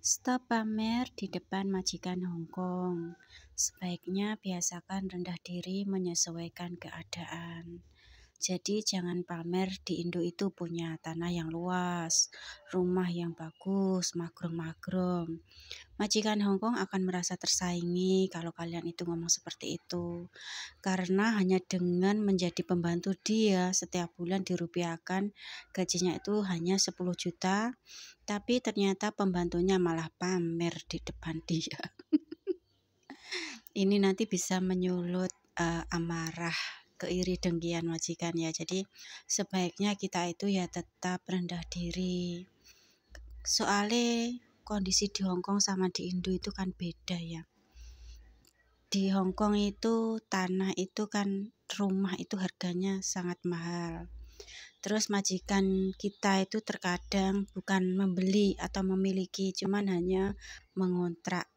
Stop pamer di depan majikan Hong Kong. Sebaiknya biasakan rendah diri menyesuaikan keadaan. Jadi jangan pamer di Indo itu punya tanah yang luas, rumah yang bagus, magrong-magrong. Majikan Hong Kong akan merasa tersaingi kalau kalian itu ngomong seperti itu. Karena hanya dengan menjadi pembantu dia setiap bulan dirupiahkan, gajinya itu hanya 10 juta, tapi ternyata pembantunya malah pamer di depan dia. Ini nanti bisa menyulut amarah, keiri dengkian majikan ya. Jadi sebaiknya kita itu ya tetap rendah diri. Soalnya kondisi di Hong Kong sama di Indo itu kan beda ya. Di Hong Kong itu tanah itu kan, rumah itu harganya sangat mahal. Terus majikan kita itu terkadang bukan membeli atau memiliki, cuman hanya mengontrak.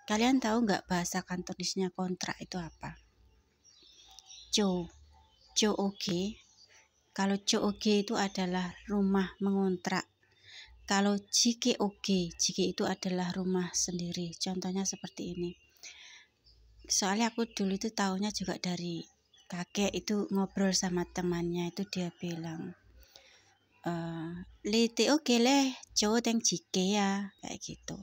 Kalian tahu nggak bahasa Kantonisnya kontrak itu apa? COG. Kalau COG itu adalah rumah mengontrak. Kalau JKOG itu adalah rumah sendiri. Contohnya seperti ini. Soalnya aku dulu itu tahunya juga dari kakek itu ngobrol sama temannya, itu dia bilang, Lite oke leh, cowok yang jike ya, kayak gitu.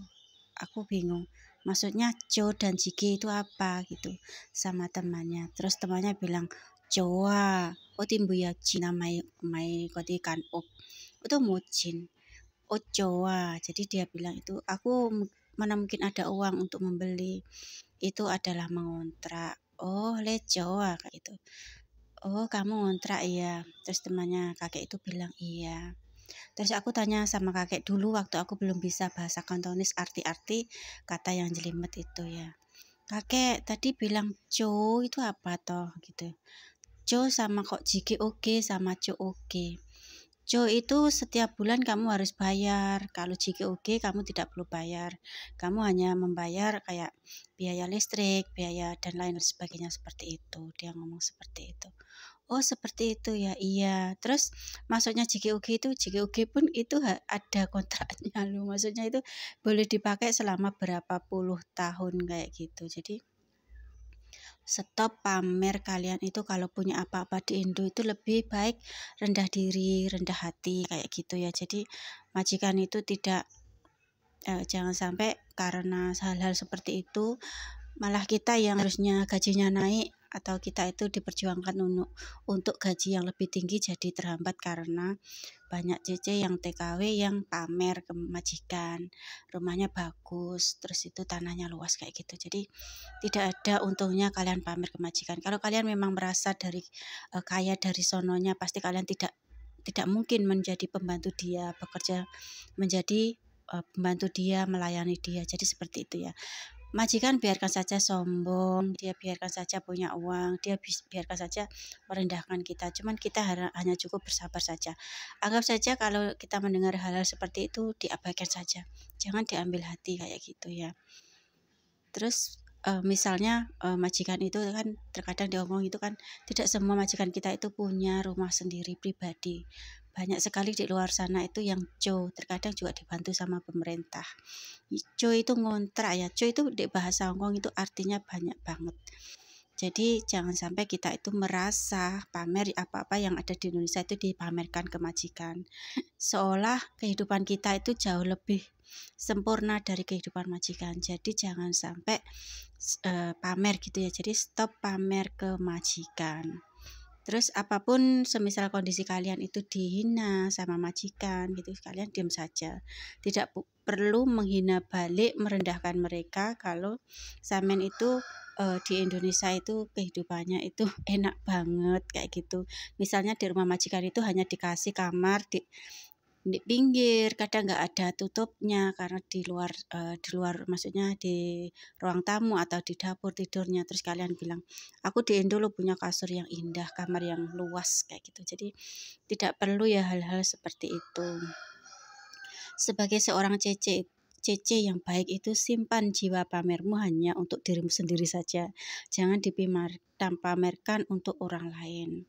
Aku bingung, maksudnya cowok dan jike itu apa gitu sama temannya. Terus temannya bilang, Jawa, oh timbu ya Cina mai kotikan op, itu mujin, oh Jawa. Jadi dia bilang itu, aku mana mungkin ada uang untuk membeli, itu adalah mengontrak. Oh le Jawa kayak gitu. Oh kamu ngontrak ya. Terus temannya kakek itu bilang iya. Terus aku tanya sama kakek dulu waktu aku belum bisa bahasa Kantonis arti-arti kata yang jelimet itu ya. Kakek tadi bilang co itu apa toh gitu. Co sama kok jiki oke sama co oke. Co itu setiap bulan kamu harus bayar. Kalau JKOG kamu tidak perlu bayar. Kamu hanya membayar kayak biaya listrik, biaya dan lain sebagainya seperti itu. Dia ngomong seperti itu. Oh seperti itu ya, iya. Terus maksudnya JKOG itu, JKOG pun itu ada kontraknya loh. Maksudnya itu boleh dipakai selama berapa puluh tahun kayak gitu. Jadi stop pamer. Kalian itu kalau punya apa-apa di Indo itu lebih baik rendah diri, rendah hati kayak gitu ya. Jadi majikan itu tidak jangan sampai karena hal-hal seperti itu malah kita yang harusnya gajinya naik atau kita itu diperjuangkan untuk gaji yang lebih tinggi jadi terhambat karena banyak CC yang TKW yang pamer ke majikan, rumahnya bagus, terus itu tanahnya luas kayak gitu. Jadi tidak ada untungnya kalian pamer ke majikan. Kalau kalian memang merasa dari kaya dari sononya, pasti kalian tidak mungkin menjadi pembantu dia, bekerja menjadi pembantu dia, melayani dia. Jadi seperti itu ya. Majikan biarkan saja sombong, dia biarkan saja punya uang, dia biarkan saja merendahkan kita. Cuman kita hanya cukup bersabar saja. Anggap saja kalau kita mendengar hal-hal seperti itu diabaikan saja. Jangan diambil hati kayak gitu ya. Terus misalnya majikan itu kan terkadang diomong itu kan tidak semua majikan kita itu punya rumah sendiri pribadi. Banyak sekali di luar sana itu yang terkadang juga dibantu sama pemerintah. Itu ngontrak ya. Itu di bahasa Hongkong itu artinya banyak banget. Jadi jangan sampai kita itu merasa pamer apa-apa yang ada di Indonesia itu dipamerkan ke majikan. Seolah kehidupan kita itu jauh lebih sempurna dari kehidupan majikan. Jadi jangan sampai pamer gitu ya. Jadi stop pamer ke majikan. Terus apapun semisal kondisi kalian itu dihina sama majikan gitu, kalian diam saja. Tidak perlu menghina balik, merendahkan mereka kalau sampean itu di Indonesia itu kehidupannya itu enak banget kayak gitu. Misalnya di rumah majikan itu hanya dikasih kamar di pinggir, kadang nggak ada tutupnya karena di luar maksudnya di ruang tamu atau di dapur tidurnya. Terus kalian bilang, aku di Indo lo punya kasur yang indah, kamar yang luas kayak gitu. Jadi tidak perlu ya hal-hal seperti itu. Sebagai seorang Cece yang baik itu simpan jiwa pamermu hanya untuk dirimu sendiri saja. Jangan dipamerkan untuk orang lain.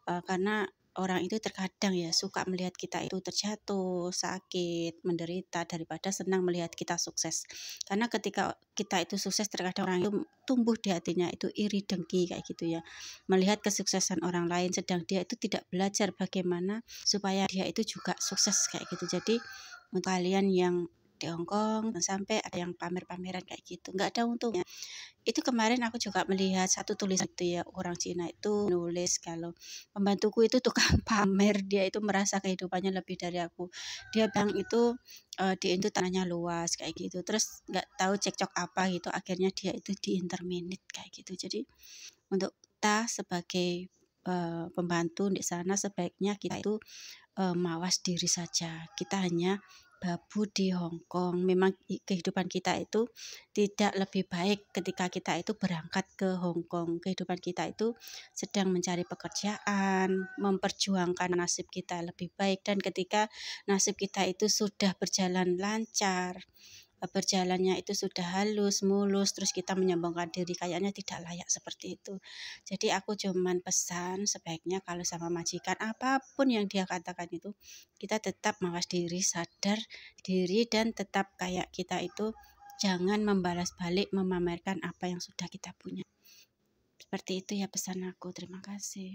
Karena orang itu terkadang ya suka melihat kita itu terjatuh, sakit, menderita daripada senang melihat kita sukses. Karena ketika kita itu sukses terkadang orang itu tumbuh di hatinya itu iri dengki kayak gitu ya. Melihat kesuksesan orang lain sedang dia itu tidak belajar bagaimana supaya dia itu juga sukses kayak gitu. Jadi untuk kalian yang di Hongkong sampai ada yang pamer-pameran kayak gitu, nggak ada untungnya. Itu kemarin aku juga melihat satu tulisan itu ya, orang Cina itu nulis kalau pembantuku itu tukang pamer, dia itu merasa kehidupannya lebih dari aku. Dia bilang itu dia itu tanahnya luas kayak gitu. Terus nggak tahu cekcok apa gitu, akhirnya dia itu diinterminate kayak gitu. Jadi untuk kita sebagai pembantu di sana sebaiknya kita itu mawas diri saja. Kita hanya babu di Hong Kong. Memang kehidupan kita itu tidak lebih baik ketika kita itu berangkat ke Hong Kong. Kehidupan kita itu sedang mencari pekerjaan, memperjuangkan nasib kita lebih baik. Dan ketika nasib kita itu sudah berjalan lancar, berjalannya itu sudah halus, mulus, terus kita menyombongkan diri, kayaknya tidak layak seperti itu. Jadi aku cuman pesan sebaiknya kalau sama majikan apapun yang dia katakan itu, kita tetap mawas diri, sadar diri dan tetap kayak kita itu jangan membalas balik memamerkan apa yang sudah kita punya. Seperti itu ya pesan aku. Terima kasih.